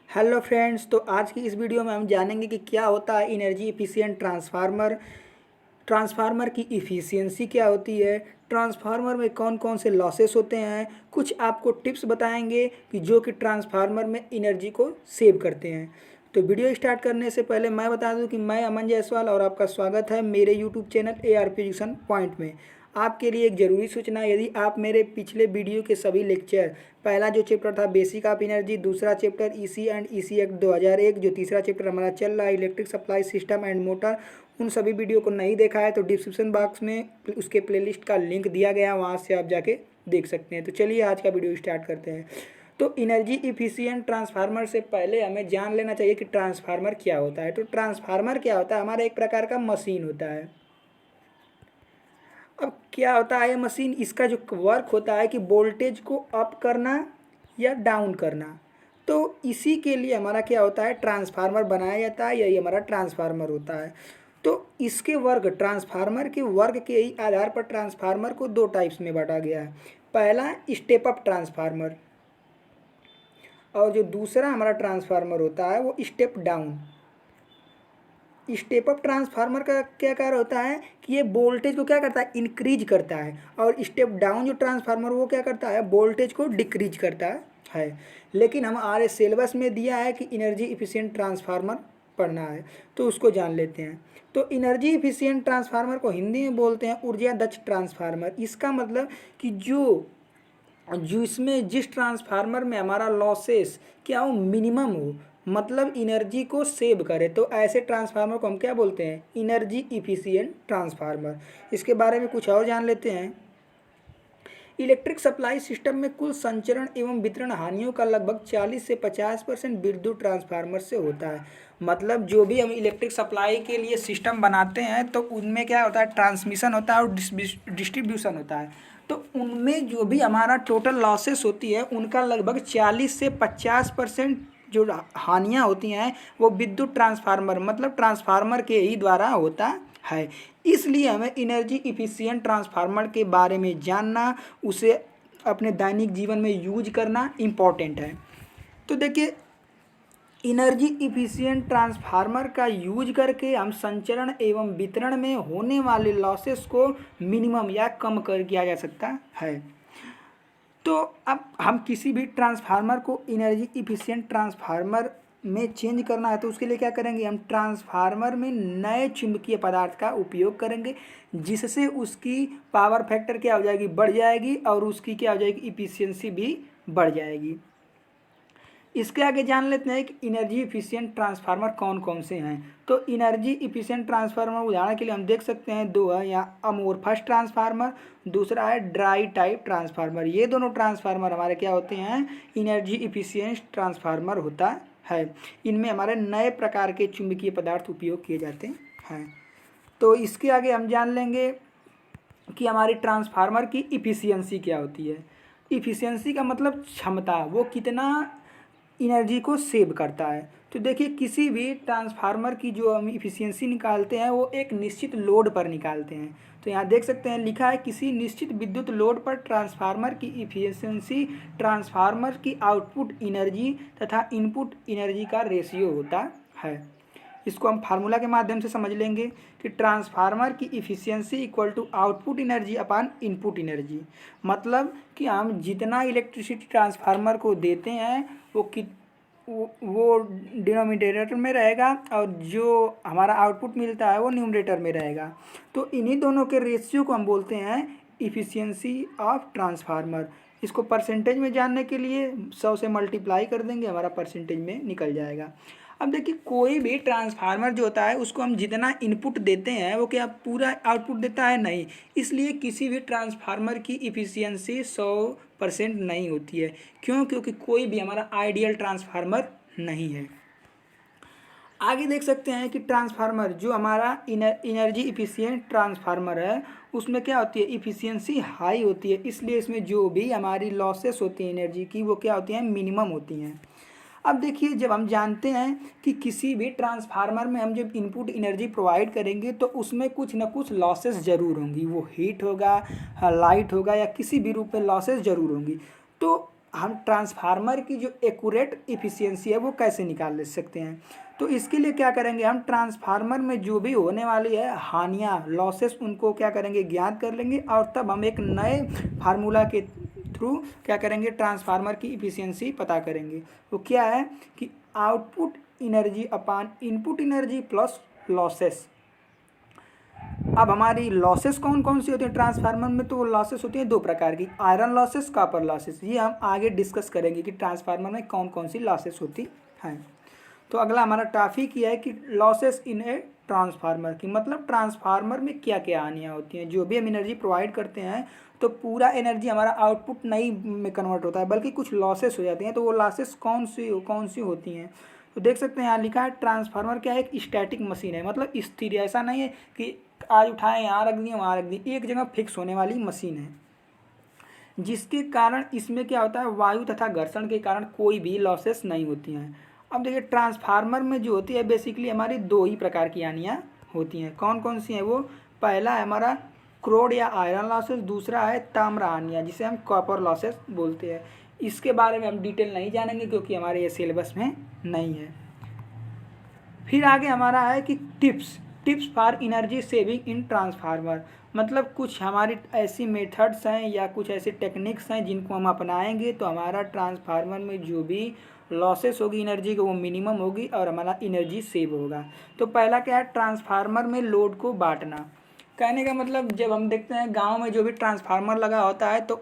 Hello friends, तो आज की इस वीडियो में हम जानेंगे कि क्या होता है एनर्जी एफिशिएंट ट्रांसफार्मर। ट्रांसफार्मर की इफ़िशियंसी क्या होती है, ट्रांसफार्मर में कौन कौन से लॉसेस होते हैं, कुछ आपको टिप्स बताएंगे कि जो कि ट्रांसफार्मर में एनर्जी को सेव करते हैं। तो वीडियो स्टार्ट करने से पहले मैं बता दूं कि मैं अमन जायसवाल और आपका स्वागत है मेरे YouTube channel ARP education point में। आपके लिए एक ज़रूरी सूचना, यदि आप मेरे पिछले वीडियो के सभी लेक्चर, पहला जो चैप्टर था बेसिक ऑफ एनर्जी, दूसरा chapter EC and EC act 2001, जो तीसरा चैप्टर हमारा चल रहा है electric supply system and motor, उन सभी वीडियो को नहीं देखा है तो डिस्क्रिप्शन बॉक्स में उसके प्लेलिस्ट का लिंक दिया गया है, वहाँ से आप जाके देख सकते हैं। तो चलिए आज का वीडियो स्टार्ट करते हैं। तो एनर्जी इफिशिएंट ट्रांसफार्मर से पहले हमें जान लेना चाहिए कि ट्रांसफार्मर क्या होता है। तो ट्रांसफार्मर क्या होता है, हमारा एक प्रकार का मशीन होता है। अब क्या होता है ये मशीन, इसका जो वर्क होता है कि वोल्टेज को अप करना या डाउन करना। तो इसी के लिए हमारा क्या होता है, ट्रांसफार्मर बनाया जाता है, यही हमारा ट्रांसफार्मर होता है। तो इसके वर्ग, ट्रांसफार्मर के वर्ग के ही आधार पर ट्रांसफार्मर को दो टाइप्स में बांटा गया है। पहला स्टेप अप ट्रांसफार्मर, और जो दूसरा हमारा ट्रांसफार्मर होता है वो step down. Step up transformer का क्या कार्य होता है कि ये वोल्टेज को क्या करता है, इंक्रीज करता है, और स्टेप डाउन जो ट्रांसफार्मर वो क्या करता है, वोल्टेज को डिक्रीज करता है। लेकिन हमारे सिलेबस में दिया है कि एनर्जी इफिशिएंट ट्रांसफार्मर पढ़ना है, तो उसको जान लेते हैं। तो एनर्जी इफिशिएंट ट्रांसफार्मर को हिंदी में बोलते हैं ऊर्जा दक्ष ट्रांसफार्मर। इसका मतलब कि जो इसमें जिस ट्रांसफार्मर में हमारा लॉसेस क्या हो, मिनिमम हो, मतलब एनर्जी को सेव करे, तो ऐसे ट्रांसफार्मर को हम क्या बोलते हैं, एनर्जी इफिशिएंट ट्रांसफार्मर। इसके बारे में कुछ और जान लेते हैं। इलेक्ट्रिक सप्लाई सिस्टम में कुल संचरण एवं वितरण हानियों का लगभग 40 से 50% विद्युत ट्रांसफार्मर से होता है। मतलब जो भी हम इलेक्ट्रिक सप्लाई के लिए सिस्टम बनाते हैं तो उनमें क्या होता है, ट्रांसमिशन होता है और डिस्ट्रीब्यूशन होता है। तो उनमें जो भी हमारा टोटल लॉसेस होती है उनका लगभग 40 से 50% जो हानियाँ होती हैं वो विद्युत ट्रांसफार्मर, मतलब ट्रांसफार्मर के ही द्वारा होता है। इसलिए हमें एनर्जी इफिशिएंट ट्रांसफार्मर के बारे में जानना, उसे अपने दैनिक जीवन में यूज करना इम्पॉर्टेंट है। तो देखिए, एनर्जी इफिशिएंट ट्रांसफार्मर का यूज करके हम संचरण एवं वितरण में होने वाले लॉसेस को मिनिमम या कम कर किया जा सकता है। तो अब हम किसी भी ट्रांसफार्मर को एनर्जी इफिशिएंट ट्रांसफार्मर में चेंज करना है तो उसके लिए क्या करेंगे, हम ट्रांसफार्मर में नए चुंबकीय पदार्थ का उपयोग करेंगे, जिससे उसकी पावर फैक्टर क्या हो जाएगी, बढ़ जाएगी, और उसकी क्या हो जाएगी, इफिशियंसी भी बढ़ जाएगी। इसके आगे जान लेते हैं कि एनर्जी इफिशिएंट ट्रांसफार्मर कौन कौन से हैं। तो एनर्जी इफिशिएंट ट्रांसफार्मर उदाहरण के लिए हम देख सकते हैं दो है, यहाँ अमोरफस ट्रांसफार्मर, दूसरा है ड्राई टाइप ट्रांसफार्मर। ये दोनों ट्रांसफार्मर हमारे क्या होते हैं, एनर्जी इफिशिएंट ट्रांसफार्मर होता है। इनमें हमारे नए प्रकार के चुंबकीय पदार्थ उपयोग किए जाते हैं। तो इसके आगे हम जान लेंगे कि हमारी ट्रांसफार्मर की इफिशियंसी क्या होती है। इफिशियंसी का मतलब क्षमता, वो कितना एनर्जी को सेव करता है। तो देखिए, किसी भी ट्रांसफार्मर की जो हम इफिशियंसी निकालते हैं वो एक निश्चित लोड पर निकालते हैं। तो यहाँ देख सकते हैं लिखा है, किसी निश्चित विद्युत लोड पर ट्रांसफार्मर की इफिशियंसी ट्रांसफार्मर की आउटपुट एनर्जी तथा इनपुट एनर्जी का रेशियो होता है। इसको हम फार्मूला के माध्यम से समझ लेंगे कि ट्रांसफार्मर की efficiency equal to output energy upon input energy. मतलब कि हम जितना इलेक्ट्रिसिटी ट्रांसफार्मर को देते हैं वो डिनोमिनेटर में रहेगा, और जो हमारा आउटपुट मिलता है वो न्यूमरेटर में रहेगा। तो इन्हीं दोनों के रेशियो को हम बोलते हैं इफिशियंसी ऑफ ट्रांसफार्मर। इसको परसेंटेज में जानने के लिए 100 से मल्टीप्लाई कर देंगे, हमारा परसेंटेज में निकल जाएगा। अब देखिए, कोई भी ट्रांसफार्मर जो होता है उसको हम जितना इनपुट देते हैं वो क्या पूरा आउटपुट देता है, नहीं। इसलिए किसी भी ट्रांसफार्मर की इफिशियंसी 100% नहीं होती है। क्यों? क्योंकि कोई भी हमारा आइडियल ट्रांसफार्मर नहीं है। आगे देख सकते हैं कि ट्रांसफार्मर जो हमारा एनर्जी इफिशिएंट ट्रांसफार्मर है उसमें क्या होती है, इफिशियंसी हाई होती है। इसलिए इसमें जो भी हमारी लॉसेस होती हैं एनर्जी की, वो क्या होती हैं, मिनिमम होती हैं। अब देखिए, जब हम जानते हैं कि किसी भी ट्रांसफार्मर में हम जब इनपुट एनर्जी प्रोवाइड करेंगे तो उसमें कुछ ना कुछ लॉसेस ज़रूर होंगी, वो हीट होगा, लाइट होगा, या किसी भी रूप में लॉसेस ज़रूर होंगी। तो हम ट्रांसफार्मर की जो एक्यूरेट इफिशियंसी है वो कैसे निकाल ले सकते हैं। तो इसके लिए क्या करेंगे, हम ट्रांसफार्मर में जो भी होने वाली है हानियाँ, लॉसेस, उनको क्या करेंगे, ज्ञात कर लेंगे और तब हम एक नए फार्मूला के थ्रू क्या करेंगे, ट्रांसफार्मर की इफिशियंसी पता करेंगे। वो क्या है कि output energy upon input energy plus losses. अब हमारी लॉसेस कौन कौन सी होती है ट्रांसफार्मर में, तो लॉसेस होती हैं दो प्रकार की, आयरन लॉसेस, कॉपर लॉसेस। ये हम आगे डिस्कस करेंगे कि ट्रांसफार्मर में कौन कौन सी लॉसेस होती हैं। तो अगला हमारा टॉपिक ये है कि लॉसेस इन ए ट्रांसफार्मर की, मतलब ट्रांसफार्मर में क्या क्या हानियाँ होती हैं। जो भी हम एनर्जी प्रोवाइड करते हैं तो पूरा एनर्जी हमारा आउटपुट नहीं में कन्वर्ट होता है, बल्कि कुछ लॉसेस हो जाती हैं। तो वो लॉसेस कौन सी होती हैं, तो देख सकते हैं यहाँ लिखा है ट्रांसफार्मर क्या है, एक स्टैटिक मशीन है, मतलब स्थिर, ऐसा नहीं है कि आज उठाए यहाँ रख दिए वहाँ रख दिए, एक जगह फिक्स होने वाली मशीन है, जिसके कारण इसमें क्या होता है, वायु तथा घर्षण के कारण कोई भी लॉसेस नहीं होती हैं। अब देखिए ट्रांसफार्मर में जो होती है बेसिकली हमारी दो ही प्रकार की हानियाँ होती हैं। कौन कौन सी हैं वो, पहला है हमारा क्रोड या आयरन लॉसेस, दूसरा है ताम्र हानियाँ जिसे हम कॉपर लॉसेस बोलते हैं। इसके बारे में हम डिटेल नहीं जानेंगे क्योंकि हमारे ये सिलेबस में नहीं है। फिर आगे हमारा है कि tips for energy saving in transformer, मतलब कुछ हमारी ऐसी मेथड्स हैं या कुछ ऐसे टेक्निक्स हैं जिनको हम अपनाएंगे तो हमारा ट्रांसफार्मर में जो भी लॉसेस होगी एनर्जी की वो मिनिमम होगी और हमारा एनर्जी सेव होगा। तो पहला क्या है, ट्रांसफार्मर में लोड को बांटना। कहने का मतलब जब हम देखते हैं गांव में जो भी ट्रांसफार्मर लगा होता है तो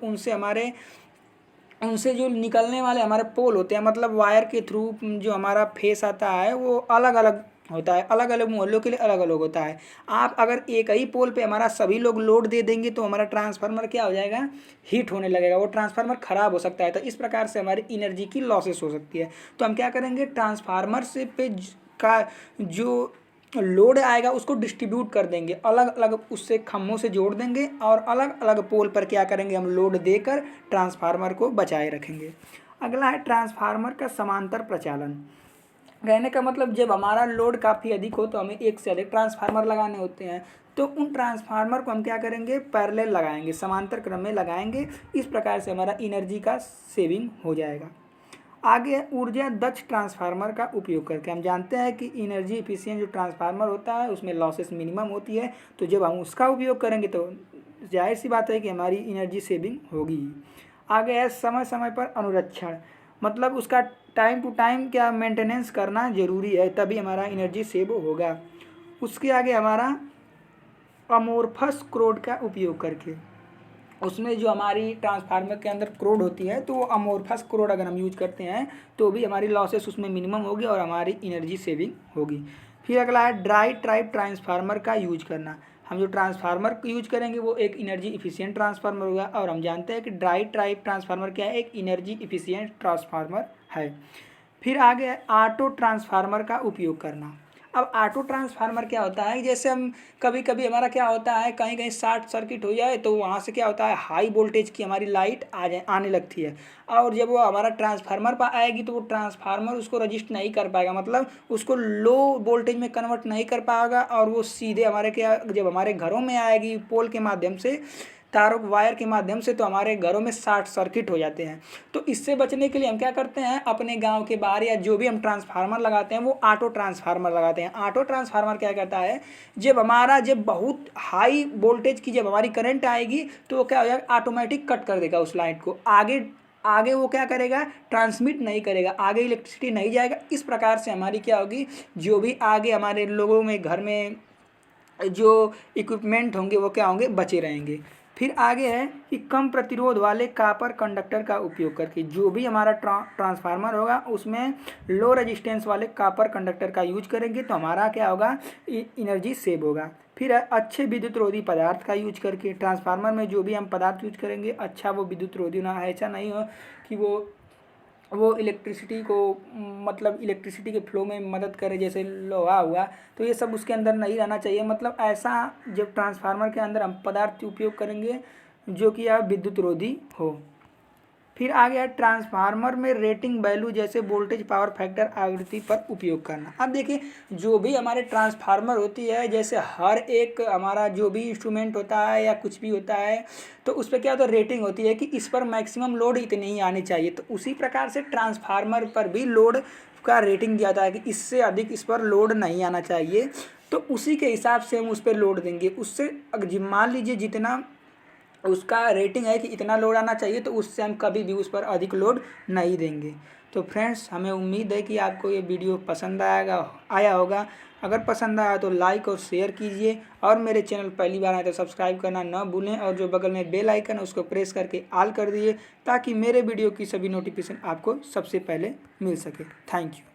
उनसे जो निकलने वाले हमारे पोल होते हैं, मतलब वायर के थ्रू जो हमारा फेस आता है वो अलग अलग होता है, अलग अलग मोहल्लों के लिए अलग अलग होता है। आप अगर एक ही पोल पे हमारा सभी लोग लोड दे देंगे तो हमारा ट्रांसफार्मर क्या हो जाएगा, हीट होने लगेगा, वो ट्रांसफार्मर ख़राब हो सकता है। तो इस प्रकार से हमारी एनर्जी की लॉसेस हो सकती है। तो हम क्या करेंगे, ट्रांसफार्मर से का जो लोड आएगा उसको डिस्ट्रीब्यूट कर देंगे, अलग अलग उससे खम्भों से जोड़ देंगे और अलग अलग पोल पर क्या करेंगे, हम लोड देकर ट्रांसफार्मर को बचाए रखेंगे। अगला है ट्रांसफार्मर का समांतर प्रचालन। कहने का मतलब जब हमारा लोड काफ़ी अधिक हो तो हमें एक से अधिक ट्रांसफार्मर लगाने होते हैं, तो उन ट्रांसफार्मर को हम क्या करेंगे, पैरेलल लगाएंगे, समांतर क्रम में लगाएंगे। इस प्रकार से हमारा एनर्जी का सेविंग हो जाएगा। आगे ऊर्जा दक्ष ट्रांसफार्मर का उपयोग करके, हम जानते हैं कि एनर्जी एफिशिएंट जो ट्रांसफार्मर होता है उसमें लॉसेस मिनिमम होती है, तो जब हम उसका उपयोग करेंगे तो जाहिर सी बात है कि हमारी एनर्जी सेविंग होगी। आगे है समय समय पर अनुरक्षण, मतलब उसका टाइम टू टाइम क्या मेंटेनेंस करना ज़रूरी है, तभी हमारा एनर्जी सेव होगा। उसके आगे हमारा अमोर्फस क्रोड का उपयोग करके, उसमें जो हमारी ट्रांसफार्मर के अंदर क्रोड होती है तो वो अमोर्फस क्रोड अगर हम यूज करते हैं तो भी हमारी लॉसेस उसमें मिनिमम होगी और हमारी एनर्जी सेविंग होगी। फिर अगला है ड्राई टाइप ट्रांसफार्मर का यूज करना। हम जो ट्रांसफार्मर यूज करेंगे वो एक एनर्जी इफिशिएंट ट्रांसफार्मर होगा और हम जानते हैं कि ड्राई टाइप ट्रांसफार्मर क्या है, एक एनर्जी इफिशिएंट ट्रांसफार्मर है। फिर आगे है ऑटो ट्रांसफार्मर का उपयोग करना। अब ऑटो ट्रांसफार्मर क्या होता है, जैसे हम कभी कभी हमारा क्या होता है, कहीं कहीं शॉर्ट सर्किट हो जाए तो वहाँ से क्या होता है, हाई वोल्टेज की हमारी लाइट आने लगती है और जब वो हमारा ट्रांसफार्मर पर आएगी तो वो ट्रांसफार्मर उसको रजिस्ट नहीं कर पाएगा, मतलब उसको लो वोल्टेज में कन्वर्ट नहीं कर पाएगा और वो सीधे हमारे क्या, जब हमारे घरों में आएगी पोल के माध्यम से, तारों वायर के माध्यम से, तो हमारे घरों में शॉर्ट सर्किट हो जाते हैं। तो इससे बचने के लिए हम क्या करते हैं, अपने गांव के बाहर या जो भी हम ट्रांसफार्मर लगाते हैं वो ऑटो ट्रांसफार्मर लगाते हैं। ऑटो ट्रांसफार्मर क्या करता है, जब बहुत हाई वोल्टेज की जब हमारी करंट आएगी तो वो क्या हो जाएगा, ऑटोमेटिक कट कर देगा उस लाइट को, आगे वो क्या करेगा, ट्रांसमिट नहीं करेगा, आगे इलेक्ट्रिसिटी नहीं जाएगा। इस प्रकार से हमारी क्या होगी, जो भी आगे हमारे लोगों में घर में जो इक्विपमेंट होंगे वो क्या होंगे, बचे रहेंगे। फिर आगे है कि कम प्रतिरोध वाले कॉपर कंडक्टर का उपयोग करके, जो भी हमारा ट्रांसफार्मर होगा उसमें लो रेजिस्टेंस वाले कॉपर कंडक्टर का यूज करेंगे तो हमारा क्या होगा, एनर्जी सेव होगा। फिर है अच्छे विद्युत रोधी पदार्थ का यूज करके, ट्रांसफार्मर में जो भी हम पदार्थ यूज करेंगे अच्छा वो विद्युत रोधी ना, ऐसा नहीं हो कि वो इलेक्ट्रिसिटी को, मतलब इलेक्ट्रिसिटी के फ्लो में मदद करे, जैसे लोहा हुआ, तो ये सब उसके अंदर नहीं रहना चाहिए। मतलब ऐसा जब ट्रांसफार्मर के अंदर हम पदार्थ उपयोग करेंगे जो कि यह विद्युत रोधी हो। फिर आ गया ट्रांसफार्मर में रेटिंग वैल्यू जैसे वोल्टेज, पावर फैक्टर, आवृत्ति पर उपयोग करना। अब देखिए जो भी हमारे ट्रांसफार्मर होती है, जैसे हर एक हमारा जो भी इंस्ट्रूमेंट होता है या कुछ भी होता है तो उस पर क्या होता है, रेटिंग होती है कि इस पर मैक्सिमम लोड इतनी ही आनी चाहिए। तो उसी प्रकार से ट्रांसफार्मर पर भी लोड का रेटिंग दिया जाता है कि इससे अधिक इस पर लोड नहीं आना चाहिए। तो उसी के हिसाब से हम उस पर लोड देंगे। उससे मान लीजिए जितना उसका रेटिंग है कि इतना लोड आना चाहिए, तो उससे हम कभी भी उस पर अधिक लोड नहीं देंगे। तो फ्रेंड्स, हमें उम्मीद है कि आपको ये वीडियो पसंद आया होगा। अगर पसंद आया तो लाइक और शेयर कीजिए, और मेरे चैनल पहली बार आए तो सब्सक्राइब करना न भूलें, और जो बगल में बेल आइकन है उसको प्रेस करके ऑल कर दिए, ताकि मेरे वीडियो की सभी नोटिफिकेशन आपको सबसे पहले मिल सके। Thank you.